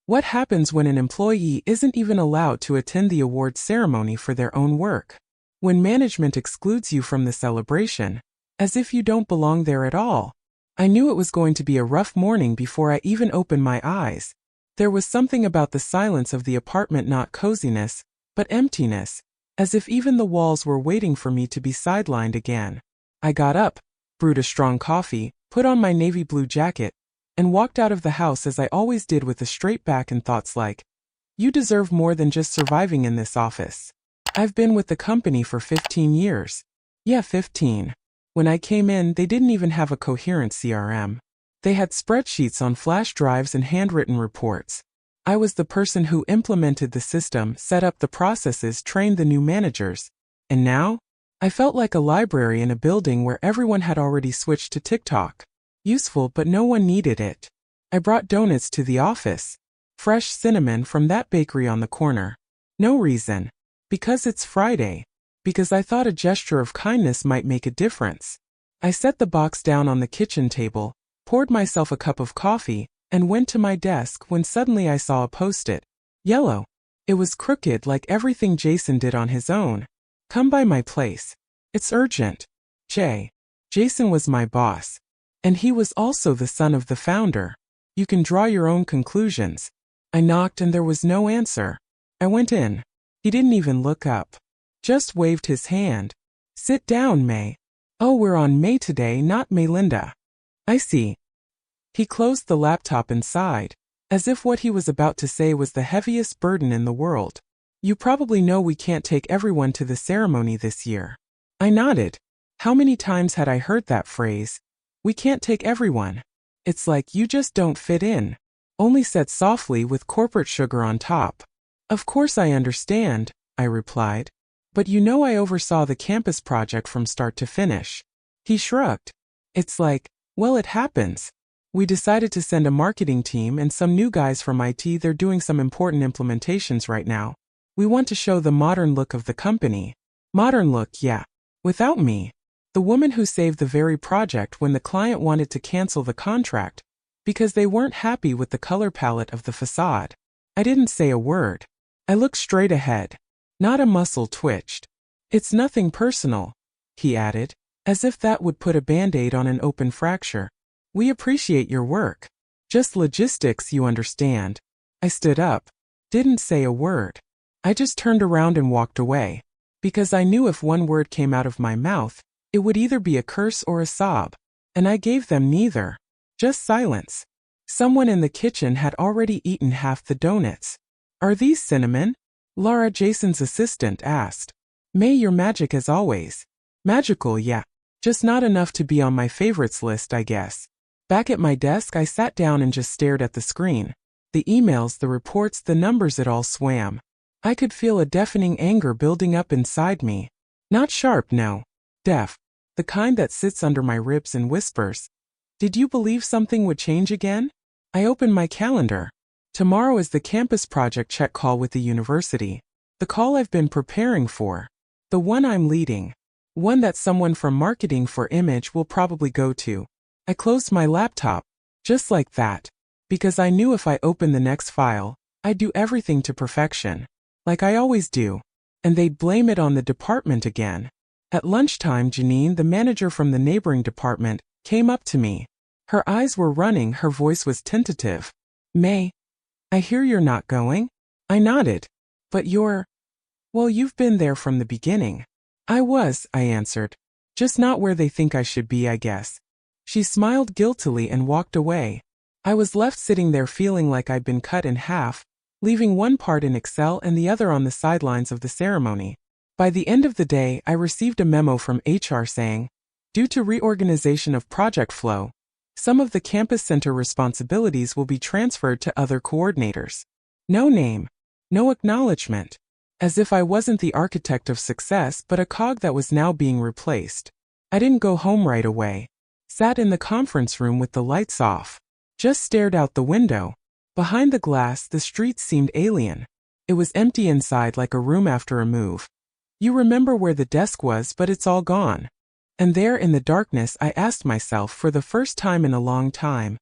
What happens when an employee isn't even allowed to attend the award ceremony for their own work? When management excludes you from the celebration, as if you don't belong there at all? I knew it was going to be a rough morning before I even opened my eyes. There was something about the silence of the apartment, not coziness, but emptiness, as if even the walls were waiting for me to be sidelined again. I got up, brewed a strong coffee, put on my navy blue jacket, and walked out of the house as I always did, with a straight back and thoughts like, you deserve more than just surviving in this office. I've been with the company for 15 years. Yeah, 15. When I came in, they didn't even have a coherent CRM. They had spreadsheets on flash drives and handwritten reports. I was the person who implemented the system, set up the processes, trained the new managers. And now? I felt like a library in a building where everyone had already switched to TikTok. Useful, but no one needed it. I brought donuts to the office. Fresh cinnamon from that bakery on the corner. No reason. Because it's Friday. Because I thought a gesture of kindness might make a difference. I set the box down on the kitchen table, poured myself a cup of coffee, and went to my desk when suddenly I saw a post-it. Yellow. It was crooked, like everything Jason did on his own. Come by my place. It's urgent. Jason was my boss. And he was also the son of the founder. You can draw your own conclusions. I knocked and there was no answer. I went in. He didn't even look up. Just waved his hand. Sit down, May. Oh, we're on May today, not Maylinda. I see. He closed the laptop and sighed, as if what he was about to say was the heaviest burden in the world. You probably know we can't take everyone to the ceremony this year. I nodded. How many times had I heard that phrase? We can't take everyone. It's like you just don't fit in. Only said softly with corporate sugar on top. Of course I understand, I replied. But you know I oversaw the campus project from start to finish. He shrugged. It's like, well, it happens. We decided to send a marketing team and some new guys from IT. They're doing some important implementations right now. We want to show the modern look of the company. Modern look, yeah. Without me. The woman who saved the very project when the client wanted to cancel the contract because they weren't happy with the color palette of the facade. I didn't say a word. I looked straight ahead. Not a muscle twitched. It's nothing personal, he added, as if that would put a band-aid on an open fracture. We appreciate your work. Just logistics, you understand. I stood up. Didn't say a word. I just turned around and walked away. Because I knew if one word came out of my mouth, it would either be a curse or a sob. And I gave them neither. Just silence. Someone in the kitchen had already eaten half the donuts. Are these cinnamon? Laura, Jason's assistant, asked. May, your magic as always. Magical, yeah. Just not enough to be on my favorites list, I guess. Back at my desk, I sat down and just stared at the screen. The emails, the reports, the numbers, it all swam. I could feel a deafening anger building up inside me. Not sharp, no. Deaf. The kind that sits under my ribs and whispers. Did you believe something would change again? I opened my calendar. Tomorrow is the campus project check call with the university. The call I've been preparing for. The one I'm leading. One that someone from marketing for image will probably go to. I closed my laptop. Just like that. Because I knew if I opened the next file, I'd do everything to perfection. Like I always do. And they'd blame it on the department again. At lunchtime, Janine, the manager from the neighboring department, came up to me. Her eyes were running, her voice was tentative. May, I hear you're not going? I nodded. But well, you've been there from the beginning. I was, I answered. Just not where they think I should be, I guess. She smiled guiltily and walked away. I was left sitting there feeling like I'd been cut in half, leaving one part in Excel and the other on the sidelines of the ceremony. By the end of the day, I received a memo from HR saying, due to reorganization of project flow, some of the campus center responsibilities will be transferred to other coordinators. No name. No acknowledgement. As if I wasn't the architect of success but a cog that was now being replaced. I didn't go home right away. Sat in the conference room with the lights off. Just stared out the window. Behind the glass, the street seemed alien. It was empty inside, like a room after a move. You remember where the desk was, but it's all gone. And there in the darkness I asked myself for the first time in a long time,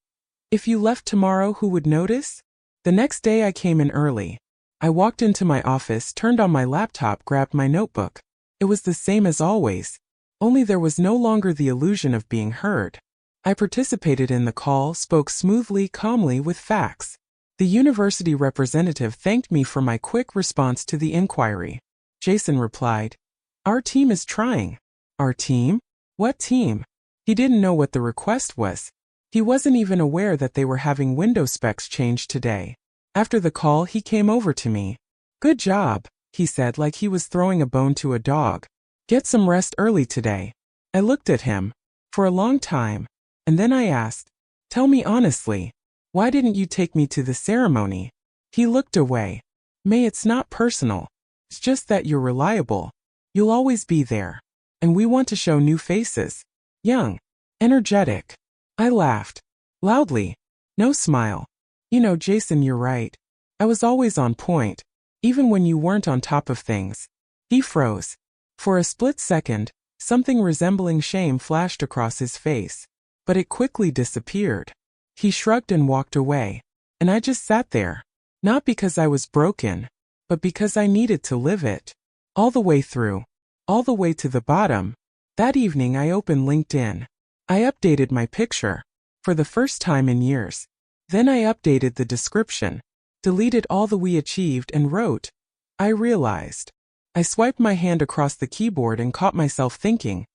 if you left tomorrow, who would notice? The next day I came in early. I walked into my office, turned on my laptop, grabbed my notebook. It was the same as always, only there was no longer the illusion of being heard. I participated in the call, spoke smoothly, calmly, with facts. The university representative thanked me for my quick response to the inquiry. Jason replied, "Our team is trying." Our team? What team? He didn't know what the request was. He wasn't even aware that they were having window specs changed today. After the call, he came over to me. "Good job," he said like he was throwing a bone to a dog. "Get some rest early today." I looked at him for a long time, and then I asked, "Tell me honestly, why didn't you take me to the ceremony?" He looked away. "May, it's not personal. It's just that you're reliable. You'll always be there. And we want to show new faces. Young. Energetic." I laughed. Loudly. No smile. "You know, Jason, you're right. I was always on point, even when you weren't on top of things." He froze. For a split second, something resembling shame flashed across his face, but it quickly disappeared. He shrugged and walked away, and I just sat there. Not because I was broken, but because I needed to live it. All the way through. All the way to the bottom. That evening I opened LinkedIn. I updated my picture. For the first time in years. Then I updated the description. Deleted all the "we achieved" and wrote, "I realized." I swiped my hand across the keyboard and caught myself thinking.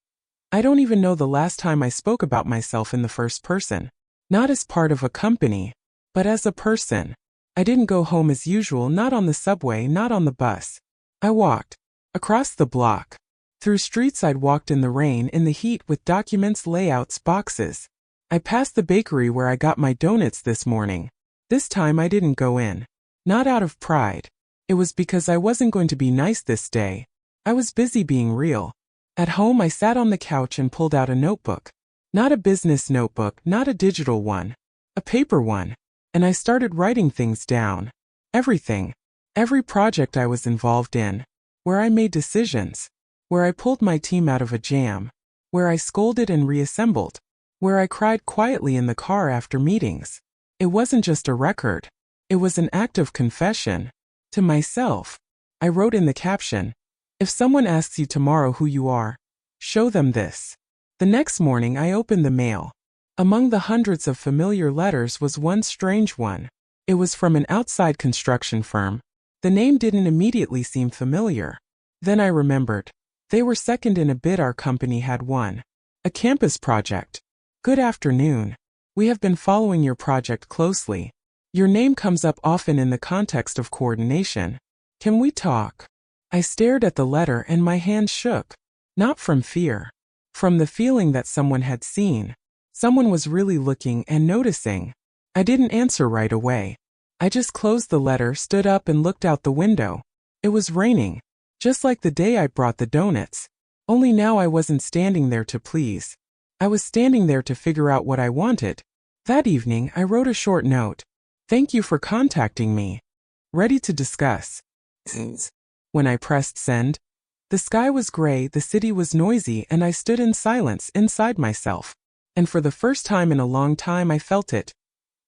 I don't even know the last time I spoke about myself in the first person. Not as part of a company, but as a person. I didn't go home as usual, not on the subway, not on the bus. I walked. Across the block. Through streets I'd walked in the rain, in the heat, with documents, layouts, boxes. I passed the bakery where I got my donuts this morning. This time I didn't go in. Not out of pride. It was because I wasn't going to be nice this day. I was busy being real. At home I sat on the couch and pulled out a notebook. Not a business notebook, not a digital one. A paper one. And I started writing things down. Everything. Every project I was involved in. Where I made decisions. Where I pulled my team out of a jam. Where I scolded and reassembled. Where I cried quietly in the car after meetings. It wasn't just a record. It was an act of confession. To myself. I wrote in the caption, "If someone asks you tomorrow who you are, show them this." The next morning I opened the mail. Among the hundreds of familiar letters was one strange one. It was from an outside construction firm. The name didn't immediately seem familiar. Then I remembered. They were second in a bid our company had won. A campus project. "Good afternoon. We have been following your project closely. Your name comes up often in the context of coordination. Can we talk?" I stared at the letter and my hand shook. Not from fear. From the feeling that someone had seen. Someone was really looking and noticing. I didn't answer right away. I just closed the letter, stood up and looked out the window. It was raining. Just like the day I brought the donuts. Only now I wasn't standing there to please. I was standing there to figure out what I wanted. That evening I wrote a short note. "Thank you for contacting me. Ready to discuss." When I pressed send, the sky was gray, the city was noisy, and I stood in silence inside myself. And for the first time in a long time I felt it.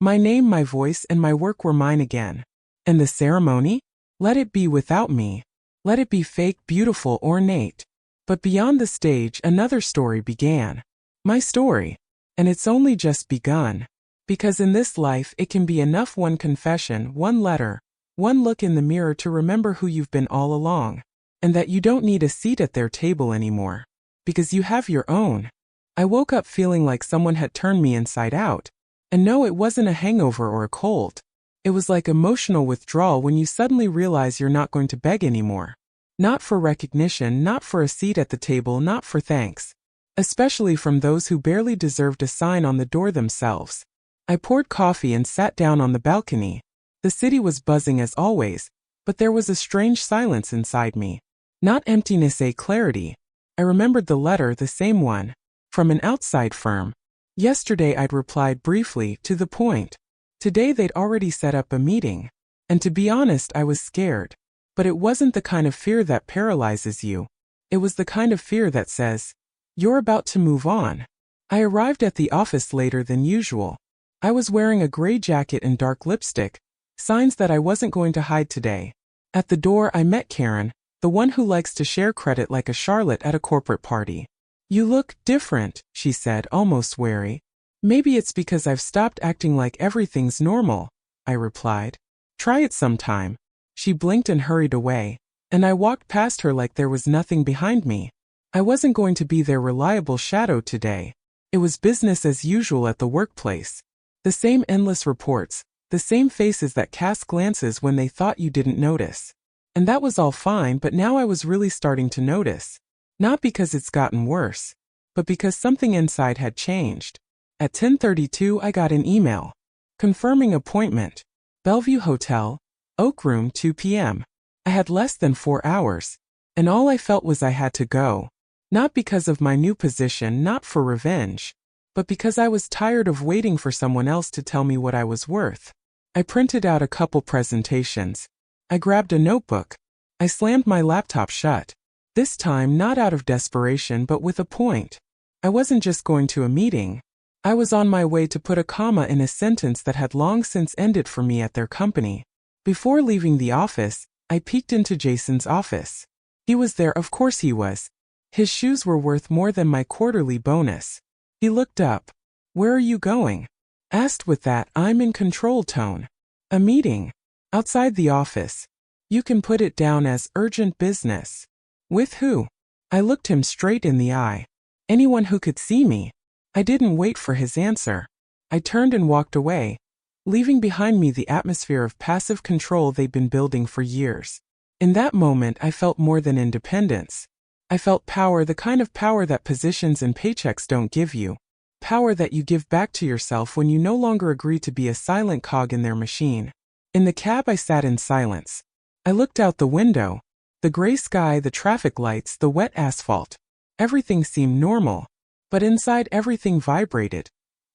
My name, my voice, and my work were mine again. And the ceremony? Let it be without me. Let it be fake, beautiful, ornate. But beyond the stage, another story began. My story. And it's only just begun. Because in this life it can be enough one confession, one letter, one look in the mirror to remember who you've been all along. And that you don't need a seat at their table anymore. Because you have your own. I woke up feeling like someone had turned me inside out. And no, it wasn't a hangover or a cold. It was like emotional withdrawal when you suddenly realize you're not going to beg anymore. Not for recognition, not for a seat at the table, not for thanks. Especially from those who barely deserved a sign on the door themselves. I poured coffee and sat down on the balcony. The city was buzzing as always, but there was a strange silence inside me. Not emptiness, a clarity. I remembered the letter, the same one. From an outside firm. Yesterday I'd replied briefly, to the point. Today they'd already set up a meeting. And to be honest, I was scared. But it wasn't the kind of fear that paralyzes you. It was the kind of fear that says, you're about to move on. I arrived at the office later than usual. I was wearing a gray jacket and dark lipstick, Signs that I wasn't going to hide today. At the door I met Karen, the one who likes to share credit like a charlotte at a corporate party. You look different, she said, almost wary. Maybe it's because I've stopped acting like everything's normal, I replied. Try it sometime. She blinked and hurried away, and I walked past her like there was nothing behind me. I wasn't going to be their reliable shadow today. It was business as usual at the workplace. The same endless reports, the same faces that cast glances when they thought you didn't notice. And that was all fine, but now I was really starting to notice. Not because it's gotten worse, but because something inside had changed. At 10:32 I got an email. Confirming appointment. Bellevue Hotel, Oak Room, 2 p.m. I had less than 4 hours, and all I felt was I had to go. Not because of my new position, not for revenge, but because I was tired of waiting for someone else to tell me what I was worth. I printed out a couple presentations. I grabbed a notebook. I slammed my laptop shut. This time not out of desperation but with a point. I wasn't just going to a meeting. I was on my way to put a comma in a sentence that had long since ended for me at their company. Before leaving the office, I peeked into Jason's office. He was there, of course he was. His shoes were worth more than my quarterly bonus. He looked up. Where are you going? Asked with that I'm in control tone. A meeting. Outside the office. You can put it down as urgent business. With who? I looked him straight in the eye. Anyone who could see me. I didn't wait for his answer. I turned and walked away, leaving behind me the atmosphere of passive control they'd been building for years. In that moment I felt more than independence. I felt power, the kind of power that positions and paychecks don't give you. Power that you give back to yourself when you no longer agree to be a silent cog in their machine. In the cab I sat in silence. I looked out the window. The gray sky, the traffic lights, the wet asphalt. Everything seemed normal. But inside everything vibrated,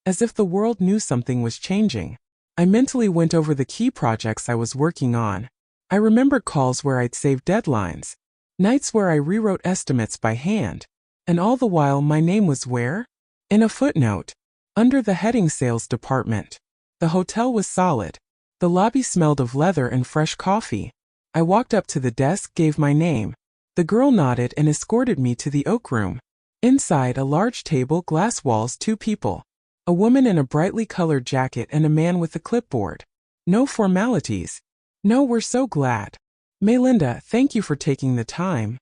as if the world knew something was changing. I mentally went over the key projects I was working on. I remembered calls where I'd saved deadlines. Nights where I rewrote estimates by hand. And all the while my name was where? In a footnote. Under the heading Sales Department. The hotel was solid. The lobby smelled of leather and fresh coffee. I walked up to the desk, gave my name. The girl nodded and escorted me to the Oak Room. Inside, a large table, glass walls, 2 people. A woman in a brightly colored jacket and a man with a clipboard. No formalities. No, we're so glad. Melinda, thank you for taking the time.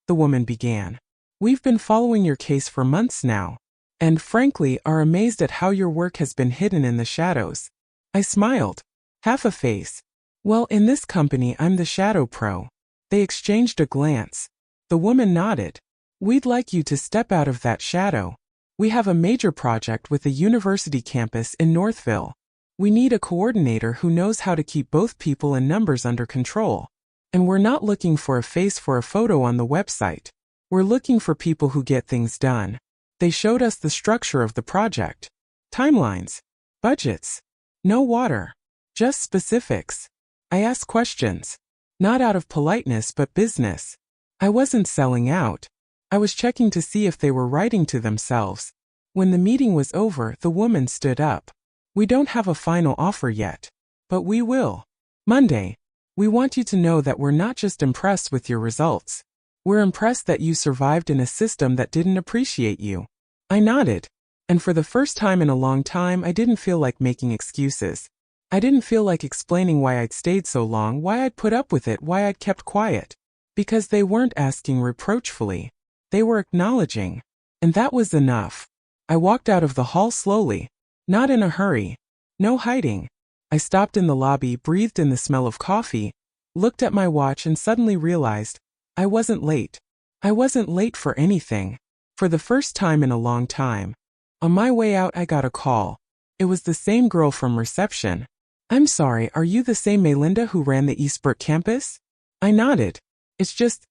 The woman began. We've been following your case for months now, and frankly are amazed at how your work has been hidden in the shadows. I smiled. Half a face. Well, in this company I'm the shadow pro. They exchanged a glance. The woman nodded. We'd like you to step out of that shadow. We have a major project with a university campus in Northville. We need a coordinator who knows how to keep both people and numbers under control. And we're not looking for a face for a photo on the website. We're looking for people who get things done. They showed us the structure of the project. Timelines. Budgets. No water. Just specifics. I asked questions. Not out of politeness but business. I wasn't selling out. I was checking to see if they were writing to themselves. When the meeting was over, the woman stood up. We don't have a final offer yet. But we will. Monday. We want you to know that we're not just impressed with your results. We're impressed that you survived in a system that didn't appreciate you. I nodded. And for the first time in a long time, I didn't feel like making excuses. I didn't feel like explaining why I'd stayed so long, why I'd put up with it, why I'd kept quiet. Because they weren't asking reproachfully. They were acknowledging. And that was enough. I walked out of the hall slowly. Not in a hurry. No hiding. I stopped in the lobby, breathed in the smell of coffee, looked at my watch and suddenly realized I wasn't late. I wasn't late for anything. For the first time in a long time. On my way out I got a call. It was the same girl from reception. I'm sorry, are you the same Melinda who ran the Eastbrook campus? I nodded. It's just,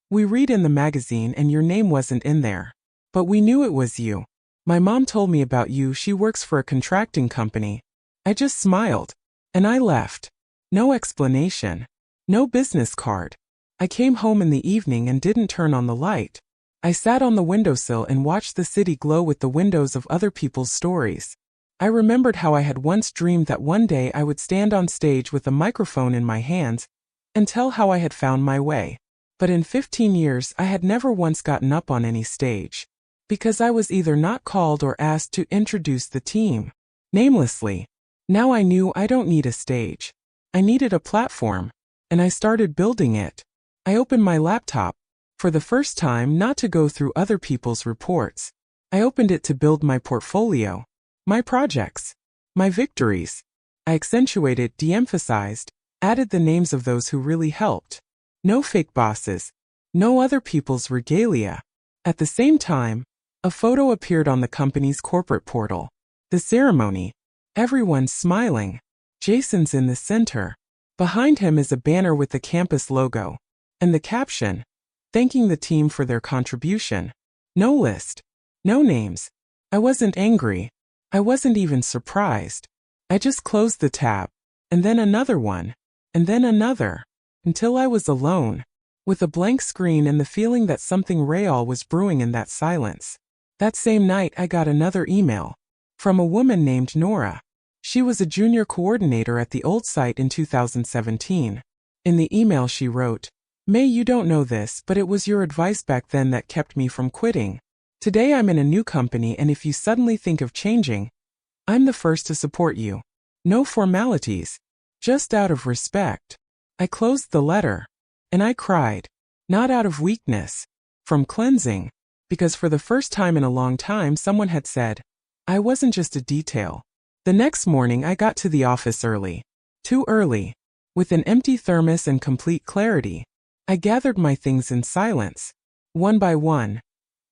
we read in the magazine and your name wasn't in there. But we knew it was you. My mom told me about you, she works for a contracting company. I just smiled. And I left. No explanation. No business card. I came home in the evening and didn't turn on the light. I sat on the windowsill and watched the city glow with the windows of other people's stories. I remembered how I had once dreamed that one day I would stand on stage with a microphone in my hands and tell how I had found my way. But in 15 years I had never once gotten up on any stage, because I was either not called or asked to introduce the team. Namelessly. Now I knew I don't need a stage. I needed a platform, and I started building it. I opened my laptop, for the first time, not to go through other people's reports. I opened it to build my portfolio, my projects, my victories. I accentuated, de-emphasized, added the names of those who really helped. No fake bosses, no other people's regalia. At the same time, a photo appeared on the company's corporate portal. The ceremony. Everyone's smiling. Jason's in the center. Behind him is a banner with the campus logo. And the caption, thanking the team for their contribution. No list. No names. I wasn't angry. I wasn't even surprised. I just closed the tab. And then another one. And then another. Until I was alone. With a blank screen and the feeling that something real was brewing in that silence. That same night I got another email. From a woman named Nora. She was a junior coordinator at the old site in 2017. In the email she wrote, "May, you don't know this, but it was your advice back then that kept me from quitting. Today I'm in a new company, and if you suddenly think of changing, I'm the first to support you. No formalities. Just out of respect." I closed the letter. And I cried. Not out of weakness. From cleansing. Because for the first time in a long time someone had said, I wasn't just a detail. The next morning I got to the office early. Too early. With an empty thermos and complete clarity. I gathered my things in silence. One by one.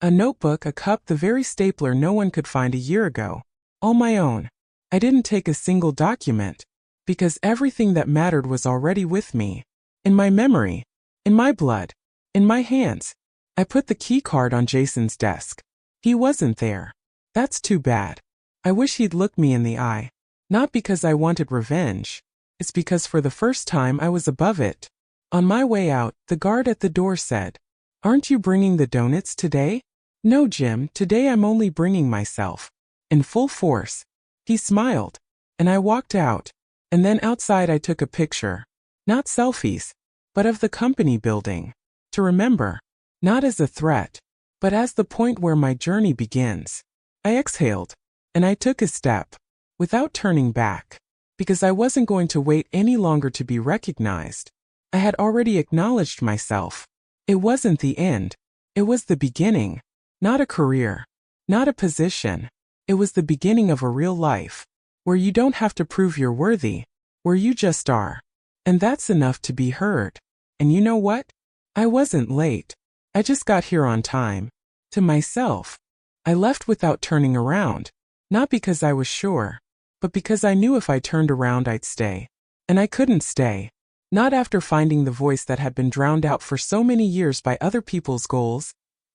A notebook, a cup, the very stapler no one could find a year ago. All my own. I didn't take a single document. Because everything that mattered was already with me. In my memory. In my blood. In my hands. I put the key card on Jason's desk. He wasn't there. That's too bad. I wish he'd look me in the eye. Not because I wanted revenge. It's because for the first time I was above it. On my way out, the guard at the door said, "Aren't you bringing the donuts today?" "No, Jim, today I'm only bringing myself." In full force. He smiled. And I walked out. And then outside I took a picture. Not selfies. But of the company building. To remember. Not as a threat. But as the point where my journey begins. I exhaled. And I took a step. Without turning back. Because I wasn't going to wait any longer to be recognized. I had already acknowledged myself. It wasn't the end. It was the beginning. Not a career. Not a position. It was the beginning of a real life. Where you don't have to prove you're worthy. Where you just are. And that's enough to be heard. And you know what? I wasn't late. I just got here on time. To myself. I left without turning around. Not because I was sure. But because I knew if I turned around I'd stay. And I couldn't stay. Not after finding the voice that had been drowned out for so many years by other people's goals,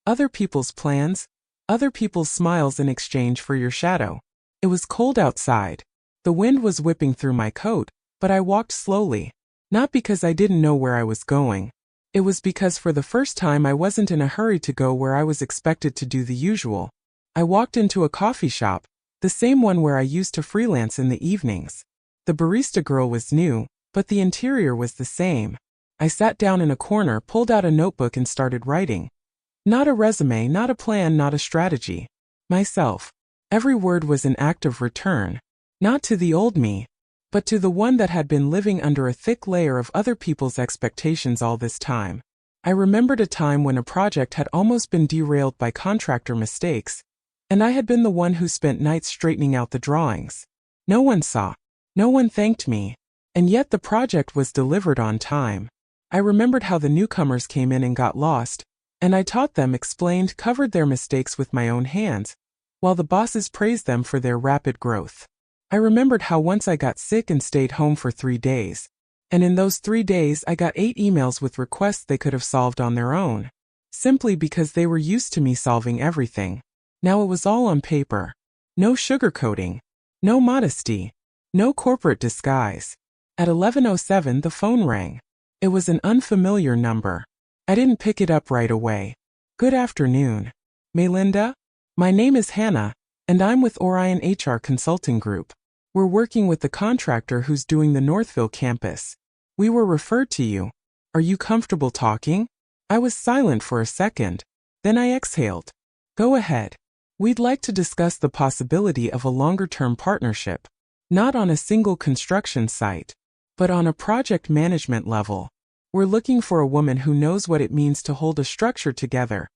other people's plans, other people's smiles in exchange for your shadow. It was cold outside. The wind was whipping through my coat, but I walked slowly. Not because I didn't know where I was going. It was because for the first time I wasn't in a hurry to go where I was expected to do the usual. I walked into a coffee shop, the same one where I used to freelance in the evenings. The barista girl was new, but the interior was the same. I sat down in a corner, pulled out a notebook and started writing. Not a resume, not a plan, not a strategy. Myself. Every word was an act of return. Not to the old me, but to the one that had been living under a thick layer of other people's expectations all this time. I remembered a time when a project had almost been derailed by contractor mistakes, and I had been the one who spent nights straightening out the drawings. No one saw. No one thanked me. And yet the project was delivered on time. I remembered how the newcomers came in and got lost, and I taught them, explained, covered their mistakes with my own hands, while the bosses praised them for their rapid growth. I remembered how once I got sick and stayed home for 3 days. And in those 3 days I got 8 emails with requests they could have solved on their own. Simply because they were used to me solving everything. Now it was all on paper. No sugarcoating. No modesty. No corporate disguise. At 11:07 the phone rang. It was an unfamiliar number. I didn't pick it up right away. "Good afternoon. Melinda? My name is Hannah. And I'm with Orion HR Consulting Group. We're working with the contractor who's doing the Northville campus. We were referred to you. Are you comfortable talking? I was silent for a second. Then I exhaled. Go ahead. We'd like to discuss the possibility of a longer-term partnership. Not on a single construction site, but on a project management level. We're looking for a woman who knows what it means to hold a structure together,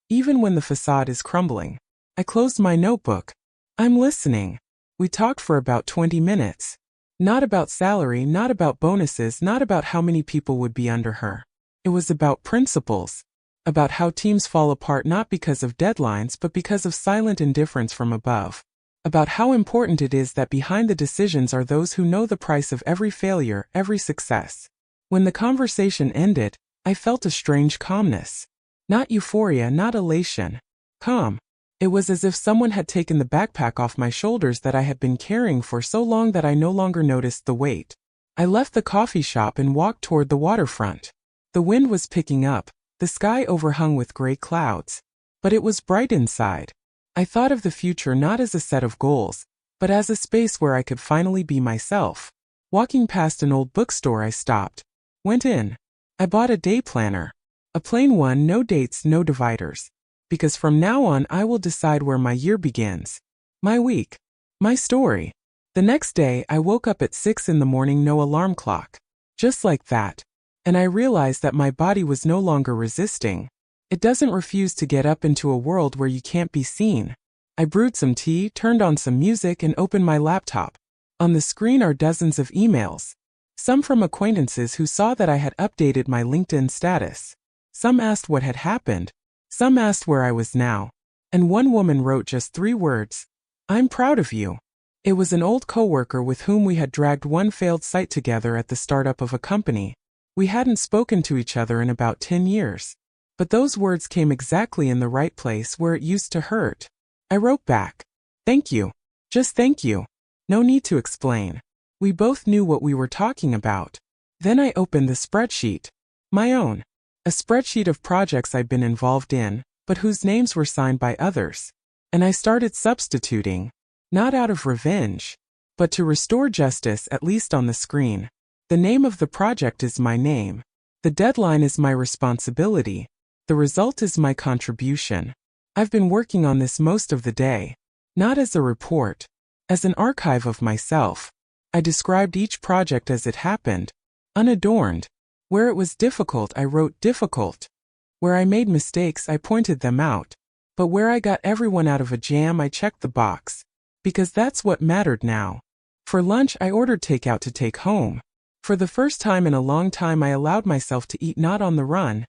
even when the facade is crumbling. I closed my notebook. I'm listening. We talked for about 20 minutes. Not about salary, not about bonuses, not about how many people would be under her. It was about principles. About how teams fall apart not because of deadlines but because of silent indifference from above. About how important it is that behind the decisions are those who know the price of every failure, every success. When the conversation ended, I felt a strange calmness. Not euphoria, not elation. Calm. It was as if someone had taken the backpack off my shoulders that I had been carrying for so long that I no longer noticed the weight. I left the coffee shop and walked toward the waterfront. The wind was picking up, the sky overhung with gray clouds. But it was bright inside. I thought of the future not as a set of goals, but as a space where I could finally be myself. Walking past an old bookstore, I stopped. Went in. I bought a day planner. A plain one, no dates, no dividers. Because from now on I will decide where my year begins. My week. My story. The next day I woke up at 6 in the morning, no alarm clock. Just like that. And I realized that my body was no longer resisting. It doesn't refuse to get up into a world where you can't be seen. I brewed some tea, turned on some music, and opened my laptop. On the screen are dozens of emails. Some from acquaintances who saw that I had updated my LinkedIn status. Some asked what had happened. Some asked where I was now. And one woman wrote just 3 words. I'm proud of you. It was an old coworker with whom we had dragged one failed site together at the startup of a company. We hadn't spoken to each other in about 10 years. But those words came exactly in the right place where it used to hurt. I wrote back. Thank you. Just thank you. No need to explain. We both knew what we were talking about. Then I opened the spreadsheet. My own. A spreadsheet of projects I'd been involved in, but whose names were signed by others. And I started substituting. Not out of revenge, but to restore justice, at least on the screen. The name of the project is my name. The deadline is my responsibility. The result is my contribution. I've been working on this most of the day. Not as a report. As an archive of myself. I described each project as it happened. Unadorned. Where it was difficult, I wrote difficult. Where I made mistakes, I pointed them out. But where I got everyone out of a jam, I checked the box. Because that's what mattered now. For lunch, I ordered takeout to take home. For the first time in a long time, I allowed myself to eat not on the run.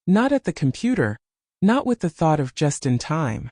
Not at the computer. Not with the thought of just in time.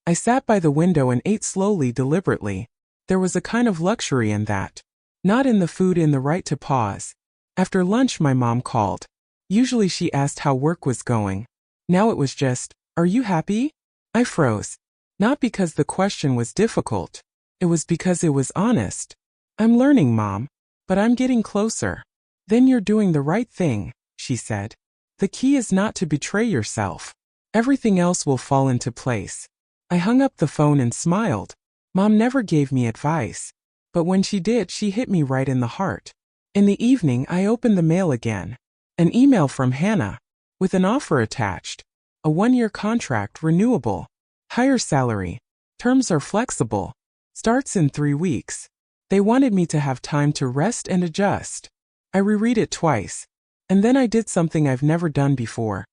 I sat by the window and ate slowly, deliberately. There was a kind of luxury in that. Not in the food, in the right to pause. After lunch, my mom called. Usually she asked how work was going. Now it was just, are you happy? I froze. Not because the question was difficult. It was because it was honest. I'm learning, Mom. But I'm getting closer. Then you're doing the right thing, she said. The key is not to betray yourself. Everything else will fall into place. I hung up the phone and smiled. Mom never gave me advice. But when she did, she hit me right in the heart. In the evening, I opened the mail again. An email from Hannah. With an offer attached. A 1-year contract, renewable. Higher salary. Terms are flexible. Starts in 3 weeks. They wanted me to have time to rest and adjust. I reread it twice. And then I did something I've never done before.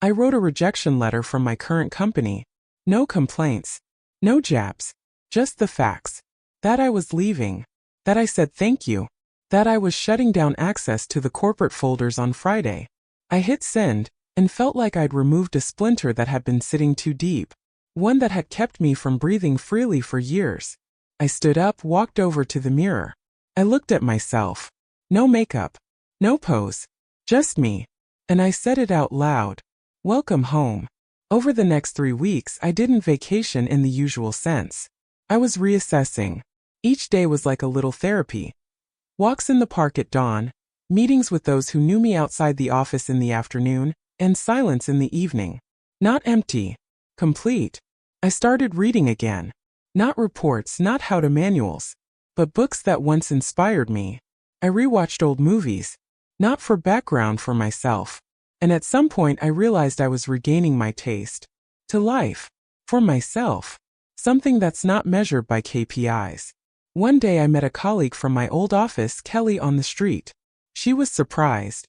I wrote a rejection letter from my current company. No complaints. No jabs. Just the facts. That I was leaving. That I said thank you. That I was shutting down access to the corporate folders on Friday. I hit send, and felt like I'd removed a splinter that had been sitting too deep. One that had kept me from breathing freely for years. I stood up, walked over to the mirror. I looked at myself. No makeup. No pose. Just me. And I said it out loud. Welcome home. Over the next 3 weeks, I didn't vacation in the usual sense. I was reassessing. Each day was like a little therapy. Walks in the park at dawn, meetings with those who knew me outside the office in the afternoon, and silence in the evening. Not empty. Complete. I started reading again. Not reports, not how-to manuals, but books that once inspired me. I rewatched old movies, not for background, for myself. And at some point I realized I was regaining my taste to life, for myself, something that's not measured by KPIs. One day I met a colleague from my old office, Kelly, on the street. She was surprised.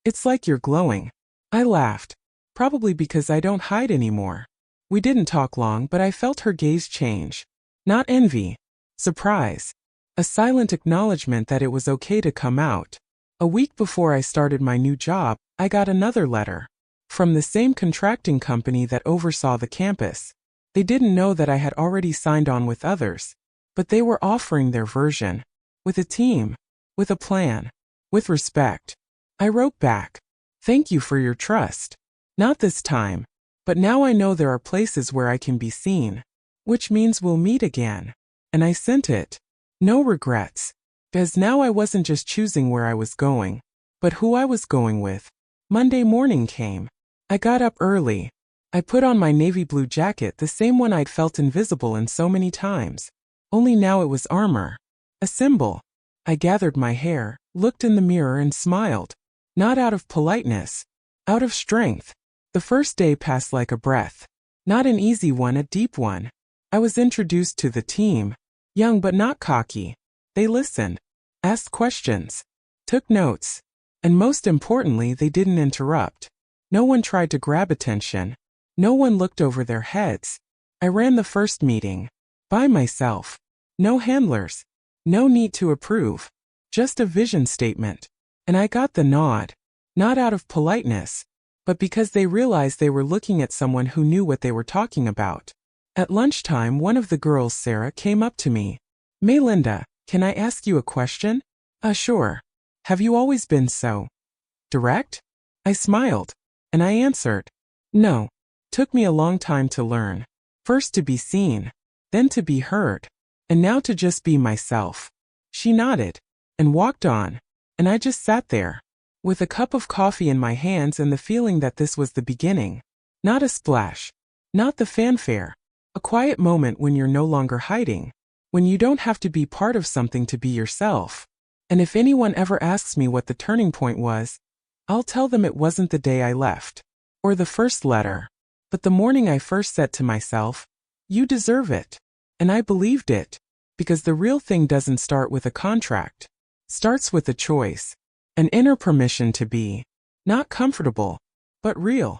It's like you're glowing. I laughed, probably because I don't hide anymore. We didn't talk long, but I felt her gaze change. Not envy, surprise, a silent acknowledgement that it was okay to come out. A week before I started my new job, I got another letter from the same contracting company that oversaw the campus. They didn't know that I had already signed on with others, but they were offering their version, with a team, with a plan, with respect. I wrote back, "Thank you for your trust. Not this time, but now I know there are places where I can be seen, which means we'll meet again." And I sent it. No regrets, because now I wasn't just choosing where I was going, but who I was going with. Monday morning came. I got up early. I put on my navy blue jacket, the same one I'd felt invisible in so many times. Only now it was armor, a symbol. I gathered my hair, looked in the mirror and smiled. Not out of politeness, out of strength. The first day passed like a breath. Not an easy one, a deep one. I was introduced to the team. Young but not cocky. They listened, asked questions, took notes, and most importantly, they didn't interrupt. No one tried to grab attention. No one looked over their heads. I ran the first meeting. By myself. No handlers. No need to approve. Just a vision statement. And I got the nod. Not out of politeness, but because they realized they were looking at someone who knew what they were talking about. At lunchtime, one of the girls, Sarah, came up to me. "Melinda, can I ask you a question?" Sure. Have you always been so direct?" I smiled, and I answered, "No. Took me a long time to learn. First to be seen, then to be heard, and now to just be myself." She nodded and walked on, and I just sat there, with a cup of coffee in my hands and the feeling that this was the beginning. Not a splash, not the fanfare, a quiet moment when you're no longer hiding, when you don't have to be part of something to be yourself. And if anyone ever asks me what the turning point was, I'll tell them it wasn't the day I left, or the first letter, but the morning I first said to myself, "You deserve it." And I believed it, because the real thing doesn't start with a contract. Starts with a choice, an inner permission to be, not comfortable, but real.